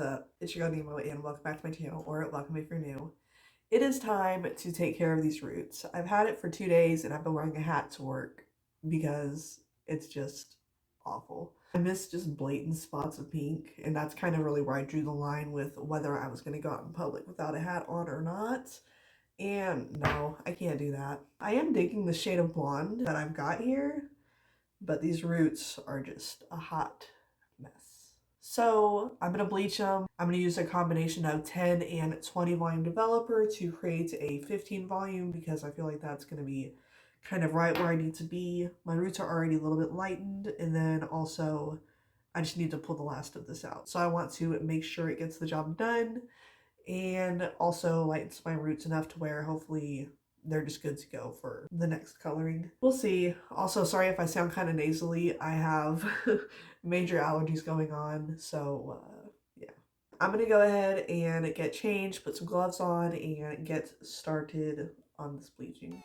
up? It's your girl Nemo and welcome back to my channel, or welcome if you're new. It is time to take care of these roots. I've had it for 2 days and I've been wearing a hat to work because it's just awful. I miss just blatant spots of pink, and that's kind of really where I drew the line with whether I was going to go out in public without a hat on or not. And no, I can't do that. I am digging the shade of blonde that I've got here, but these roots are just a hot mess. So I'm going to bleach them. I'm going to use a combination of 10 and 20 volume developer to create a 15 volume because I feel like that's going to be kind of right where I need to be. My roots are already a little bit lightened, and then also I just need to pull the last of this out. So I want to make sure it gets the job done and also lightens my roots enough to where hopefully they're just good to go for the next coloring. We'll see. Also, sorry if I sound kind of nasally. I have major allergies going on, so yeah. I'm gonna go ahead and get changed, put some gloves on, and get started on this bleaching.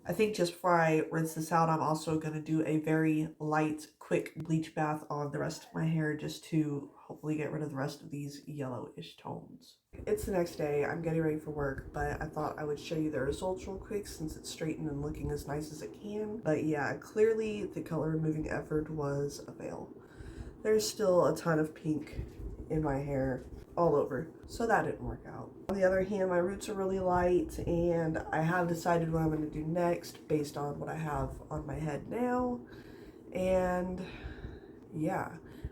I think just before I rinse this out, I'm also going to do a very light, quick bleach bath on the rest of my hair just to hopefully get rid of the rest of these yellowish tones. It's the next day, I'm getting ready for work, but I thought I would show you the results real quick since it's straightened and looking as nice as it can. But yeah, clearly the color removing effort was a fail. There's still a ton of pink in my hair all over, so that didn't work out. On the other hand, my roots are really light, and I have decided what I'm going to do next based on what I have on my head now. And yeah,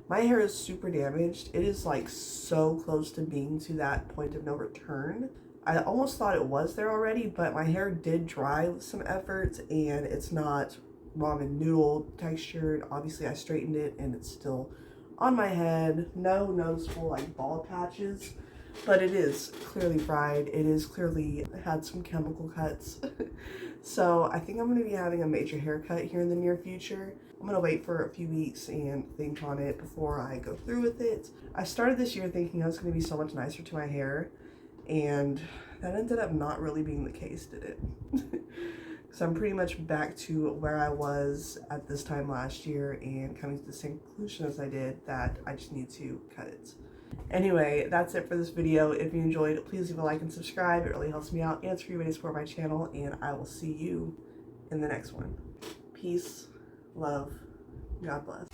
my hair is super damaged. It is like so close to being to that point of no return. I almost thought it was there already, but my hair did dry with some effort, and it's not ramen noodle textured. Obviously I straightened it and it's still on my head. No noticeable like bald patches, but it is clearly fried. It is clearly had some chemical cuts. So I think I'm going to be having a major haircut here in the near future. I'm going to wait for a few weeks and think on it before I go through with it. I started this year thinking I was going to be so much nicer to my hair, and that ended up not really being the case, did it? So I'm pretty much back to where I was at this time last year and coming to the same conclusion as I did, that I just need to cut it. Anyway, that's it for this video. If you enjoyed, please leave a like and subscribe. It really helps me out and it's a free way to support my channel, and I will see you in the next one. Peace, love, God bless.